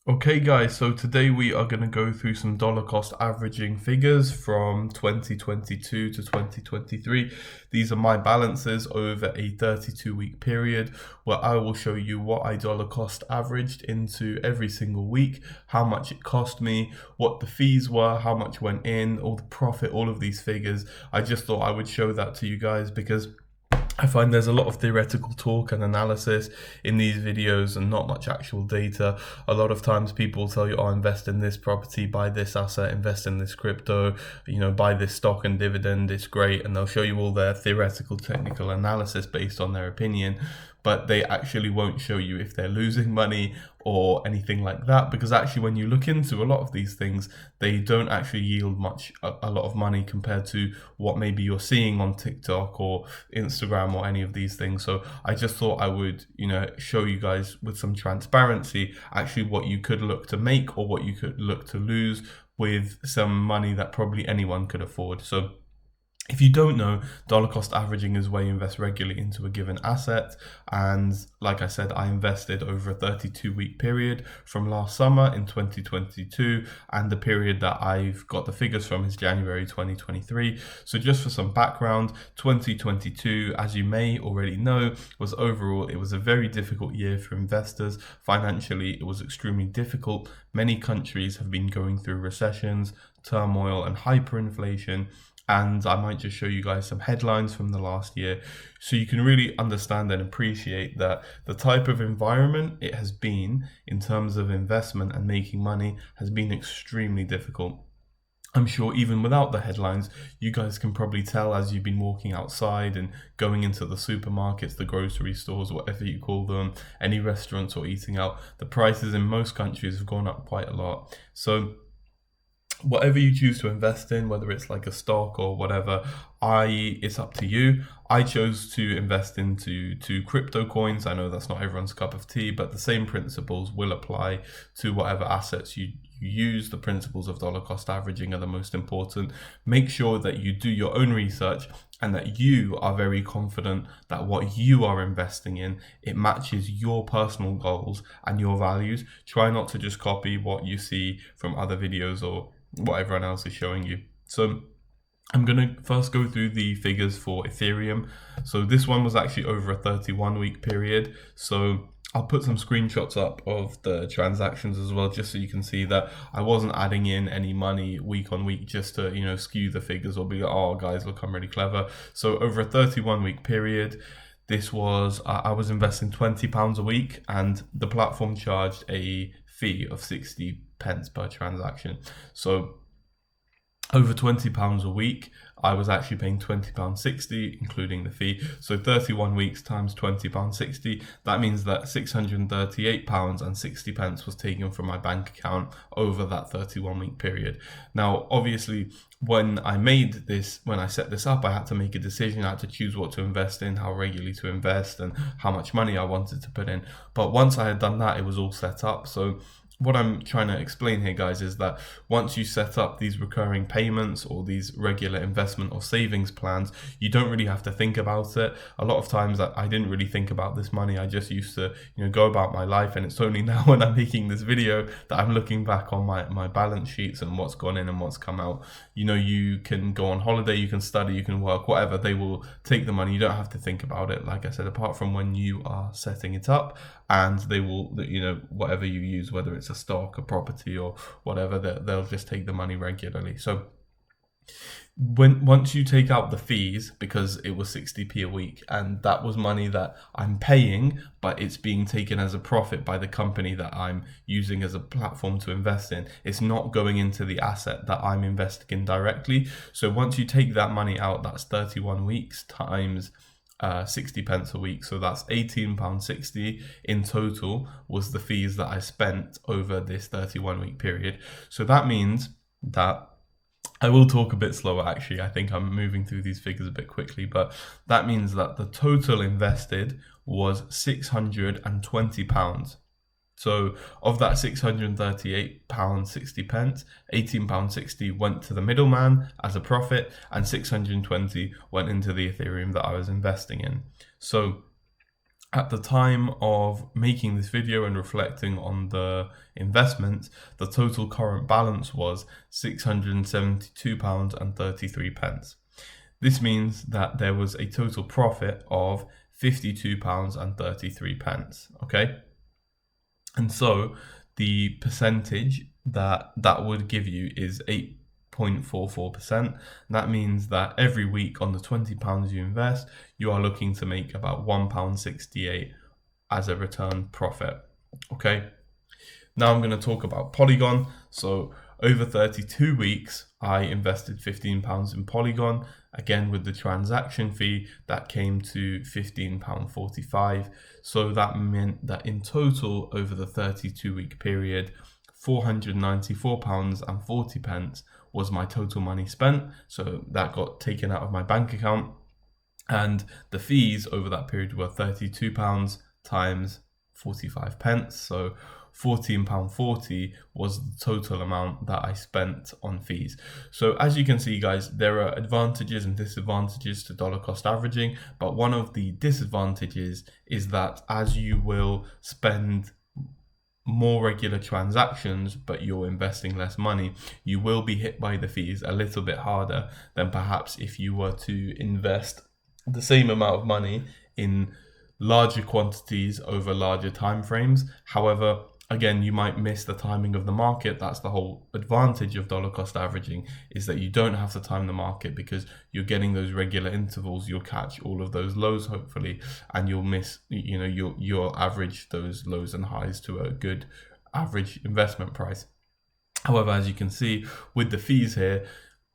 Okay guys, so today we are going to go through some dollar cost averaging figures from 2022 to 2023. These are my balances over a 32-week period where I will show you what I dollar cost averaged into every single week, how much it cost me, what the fees were, how much went in, all the profit, all of these figures. I just thought I would show that to you guys because I find there's a lot of theoretical talk and analysis in these videos and not much actual data. A lot of times people tell you, oh, invest in this property, buy this asset, invest in this crypto, buy this stock and dividend, it's great. And they'll show you all their theoretical technical analysis based on their opinion, but they actually won't show you if they're losing money or anything like that, because actually when you look into a lot of these things, they don't actually yield a lot of money compared to what maybe you're seeing on TikTok or Instagram or any of these things. So I just thought I would show you guys with some transparency actually what you could look to make or what you could look to lose with some money that probably anyone could afford. So if you don't know, dollar cost averaging is where you invest regularly into a given asset. And like I said, I invested over a 32-week period from last summer in 2022. And the period that I've got the figures from is January 2023. So just for some background, 2022, as you may already know, it was a very difficult year for investors. Financially, it was extremely difficult. Many countries have been going through recessions, turmoil, and hyperinflation. And I might just show you guys some headlines from the last year so you can really understand and appreciate that the type of environment it has been in terms of investment and making money has been extremely difficult. I'm sure even without the headlines, you guys can probably tell as you've been walking outside and going into the supermarkets, the grocery stores, whatever you call them, any restaurants or eating out, the prices in most countries have gone up quite a lot. So whatever you choose to invest in, whether it's like a stock or whatever, it's up to you. I chose to invest into crypto coins. I know that's not everyone's cup of tea, but the same principles will apply to whatever assets you use. The principles of dollar cost averaging are the most important. Make sure that you do your own research and that you are very confident that what you are investing in, it matches your personal goals and your values. Try not to just copy what you see from other videos or what everyone else is showing you. So I'm going to first go through the figures for Ethereum. So this one was actually over a 31-week period. So I'll put some screenshots up of the transactions as well, just so you can see that I wasn't adding in any money week on week just to, skew the figures or be like, oh guys, look, I'm really clever. So over a 31-week period, I was investing £20 a week, and the platform charged a fee of 60 pence per transaction. So over £20 a week, I was actually paying £20.60, including the fee. So 31 weeks times £20.60, that means that £638.60 was taken from my bank account over that 31-week period. Now, obviously, when I set this up, I had to make a decision. I had to choose what to invest in, how regularly to invest, and how much money I wanted to put in. But once I had done that, it was all set up. So what I'm trying to explain here, guys, is that once you set up these recurring payments or these regular investment or savings plans, you don't really have to think about it. A lot of times I didn't really think about this money. I just used to, go about my life. And it's only now when I'm making this video that I'm looking back on my balance sheets and what's gone in and what's come out. You can go on holiday, you can study, you can work, whatever. They will take the money. You don't have to think about it, like I said, apart from when you are setting it up. And they will, whatever you use, whether it's a stock, a property, or whatever, they'll just take the money regularly. So once you take out the fees, because it was 60p a week, and that was money that I'm paying, but it's being taken as a profit by the company that I'm using as a platform to invest in. It's not going into the asset that I'm investing in directly. So once you take that money out, that's 31 weeks times 60 pence a week, so that's £18.60 in total was the fees that I spent over this 31-week period. So that means that I will talk a bit slower, actually. I think I'm moving through these figures a bit quickly, but that means that the total invested was £620. So of that £638.60, £18.60 went to the middleman as a profit, and 620 went into the Ethereum that I was investing in. So At the time of making this video and reflecting on the investment, the total current balance was £672.33. This means that there was a total profit of £52.33. Okay. And so the percentage that would give you is 8.44%. That means that every week on the £20 you invest, you are looking to make about £1.68 as a return profit. Okay. Now I'm going to talk about Polygon. So over 32 weeks, I invested £15 in Polygon. Again, with the transaction fee, that came to £15.45. So that meant that in total, over the 32-week period, £494.40 was my total money spent. So that got taken out of my bank account. And the fees over that period were £32 times 45 pence. So £14.40 was the total amount that I spent on fees. So as you can see, guys, there are advantages and disadvantages to dollar cost averaging, but one of the disadvantages is that as you will spend more regular transactions, but you're investing less money, you will be hit by the fees a little bit harder than perhaps if you were to invest the same amount of money in larger quantities over larger time frames. However, again, you might miss the timing of the market. That's the whole advantage of dollar cost averaging, is that you don't have to time the market because you're getting those regular intervals. You'll catch all of those lows hopefully, and you'll miss, you'll average those lows and highs to a good average investment price. However, as you can see with the fees here,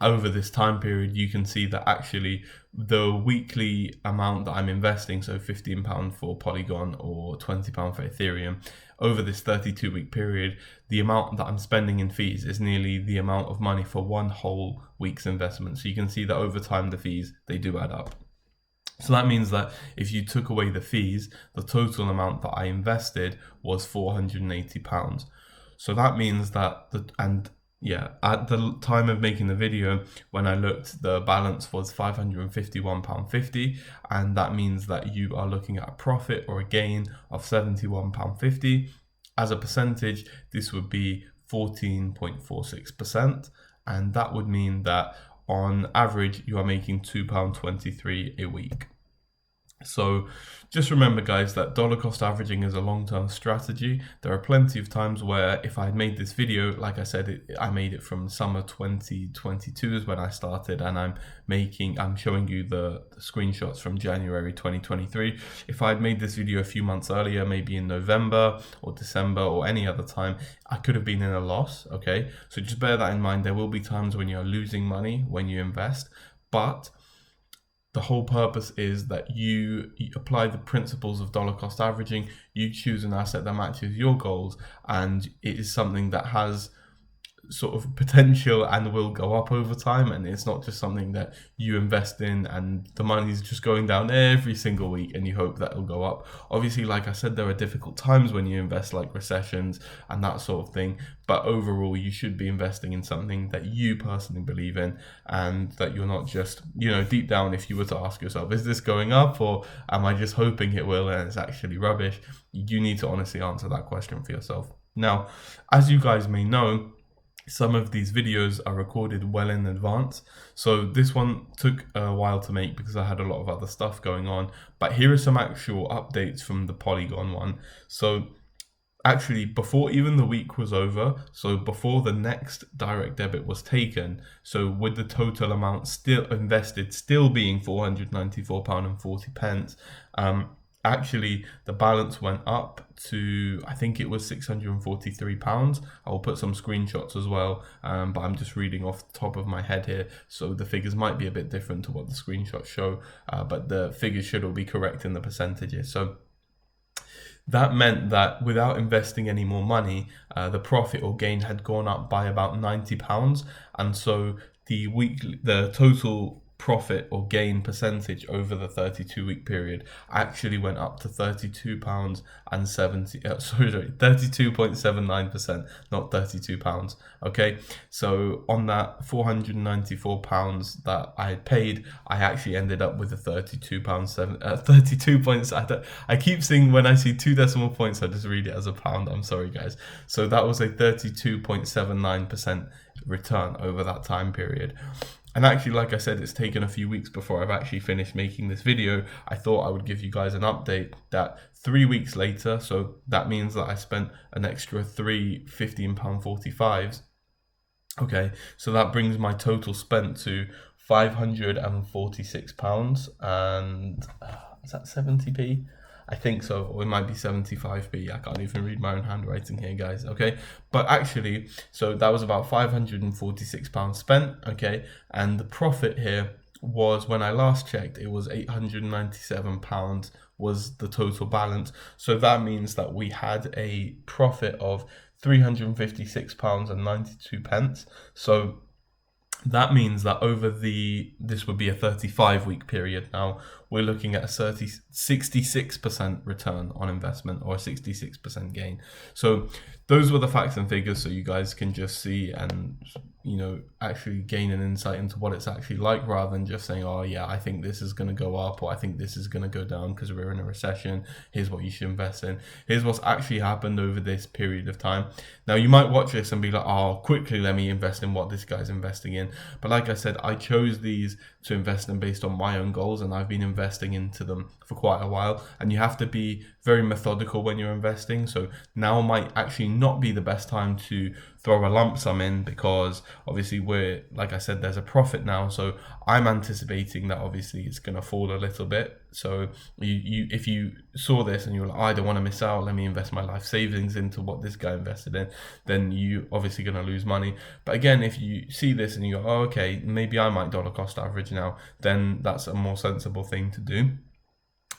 over this time period, you can see that actually the weekly amount that I'm investing, so £15 for Polygon or £20 for Ethereum, over this 32-week period, the amount that I'm spending in fees is nearly the amount of money for one whole week's investment. So you can see that over time, the fees, they do add up. So that means that if you took away the fees, the total amount that I invested was £480. So that means that at the time of making the video, when I looked, the balance was £551.50, and that means that you are looking at a profit or a gain of £71.50. As a percentage, this would be 14.46%, and that would mean that on average you are making £2.23 a week. So just remember, guys, that dollar cost averaging is a long-term strategy. There are plenty of times where if I had made this video, like I said, I made it from summer 2022 is when I started, and I'm showing you the screenshots from January 2023. If I had made this video a few months earlier, maybe in November or December or any other time, I could have been in a loss, okay? So just bear that in mind. There will be times when you're losing money when you invest, but the whole purpose is that you apply the principles of dollar cost averaging, you choose an asset that matches your goals, and it is something that has sort of potential and will go up over time, and it's not just something that you invest in and the money's just going down every single week and you hope that it'll go up. Obviously, like I said, there are difficult times when you invest, like recessions and that sort of thing, but overall you should be investing in something that you personally believe in, and that you're not just, deep down, if you were to ask yourself, is this going up or am I just hoping it will and it's actually rubbish, you need to honestly answer that question for yourself. Now, as you guys may know, some of these videos are recorded well in advance. So this one took a while to make because I had a lot of other stuff going on. But here are some actual updates from the Polygon one. So actually, before even the week was over, so before the next direct debit was taken, so with the total amount still invested still being £494.40, actually the balance went up to, I think it was £643. I'll put some screenshots as well, but I'm just reading off the top of my head here, so the figures might be a bit different to what the screenshots show, but the figures should all be correct in the percentages. So that meant that without investing any more money, the profit or gain had gone up by about £90, and so the total profit or gain percentage over the 32-week period actually went up to £32 and 32.79%, not £32. Okay, so on that £494 that I had paid, I actually ended up with a £32. I keep saying when I see 2 decimal points, I just read it as a pound. I'm sorry, guys. So that was a 32.79% return over that time period. And actually, like I said, it's taken a few weeks before I've actually finished making this video. I thought I would give you guys an update that 3 weeks later, so that means that I spent an extra three £15.45s. Okay, so that brings my total spent to £546, and is that 70p? I think so, or it might be 75p. I can't even read my own handwriting here, guys. Okay, but actually, so that was about £546 spent. Okay, and the profit here was, when I last checked, it was £897 was the total balance. So that means that we had a profit of £356.92. So that means that over this would be a 35-week period now, we're looking at a 66% return on investment, or a 66% gain. So those were the facts and figures, so you guys can just see and, you know, actually gain an insight into what it's actually like, rather than just saying, oh yeah, I think this is going to go up, or I think this is going to go down because we're in a recession. Here's what you should invest in. Here's what's actually happened over this period of time. Now, you might watch this and be like, oh, quickly, let me invest in what this guy's investing in. But like I said, I chose these to invest in based on my own goals, and I've been investing into them for quite a while. And you have to be very methodical when you're investing. So now might actually not be the best time to throw a lump sum in, because obviously we're, like I said, there's a profit now. So I'm anticipating that obviously it's going to fall a little bit. So if you saw this and you're like, I don't want to miss out, let me invest my life savings into what this guy invested in, then you obviously going to lose money. But again, if you see this and you go, oh, okay, maybe I might dollar cost average now, then that's a more sensible thing to do.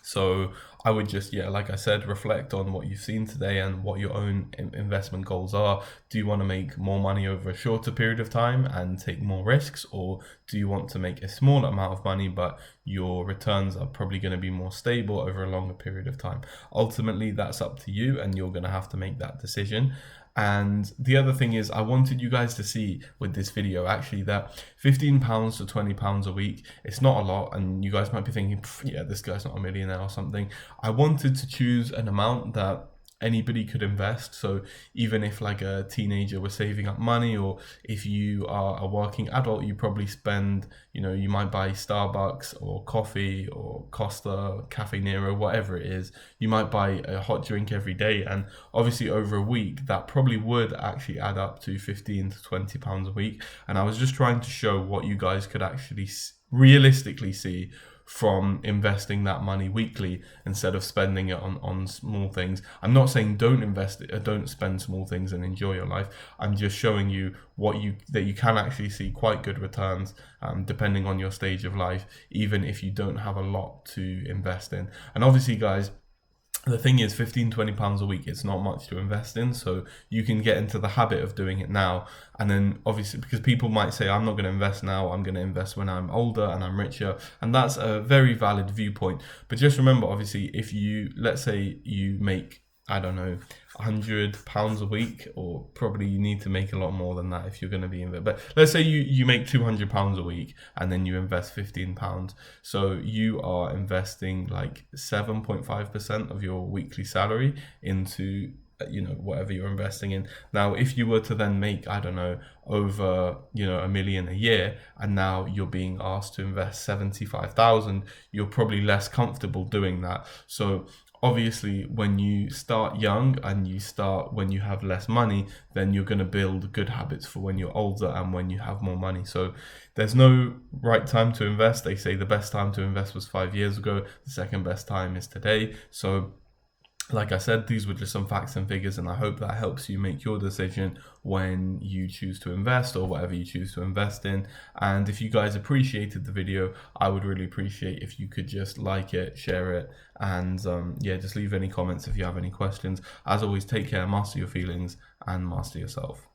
So I would just, yeah, like I said, reflect on what you've seen today and what your own investment goals are. Do you want to make more money over a shorter period of time and take more risks, or do you want to make a smaller amount of money but your returns are probably going to be more stable over a longer period of time? Ultimately, that's up to you, and you're going to have to make that decision. And the other thing is, I wanted you guys to see with this video actually that £15 to £20 a week, it's not a lot, and you guys might be thinking, yeah, this guy's not a millionaire or something. I wanted to choose an amount that anybody could invest. So even if like a teenager was saving up money, or if you are a working adult, you probably spend, you know, you might buy Starbucks or coffee or Costa, Cafe Nero, whatever it is. You might buy a hot drink every day, and obviously over a week that probably would actually add up to £15 to £20 a week. And I was just trying to show what you guys could actually realistically see from investing that money weekly instead of spending it on small things. I'm not saying don't invest it, don't spend small things and enjoy your life. I'm just showing you that you can actually see quite good returns depending on your stage of life, even if you don't have a lot to invest in. And obviously, guys, the thing is, £15-20 a week, it's not much to invest in, so you can get into the habit of doing it now. And then obviously, because people might say, I'm not going to invest now, I'm going to invest when I'm older and I'm richer, and that's a very valid viewpoint. But just remember, obviously, if you, let's say you make, I don't know, £100 a week, or probably you need to make a lot more than that if you're going to be in there. But let's say you make £200 a week and then you invest £15. So you are investing like 7.5% of your weekly salary into, you know, whatever you're investing in. Now, if you were to then make, I don't know, over, you know, $1 million a year, and now you're being asked to invest 75,000, you're probably less comfortable doing that. So obviously, when you start young and you start when you have less money, then you're going to build good habits for when you're older and when you have more money. So there's no right time to invest. They say the best time to invest was 5 years ago. The second best time is today. So like I said, these were just some facts and figures, and I hope that helps you make your decision when you choose to invest or whatever you choose to invest in. And if you guys appreciated the video, I would really appreciate if you could just like it, share it, and yeah, just leave any comments if you have any questions. As always, take care, master your feelings, and master yourself.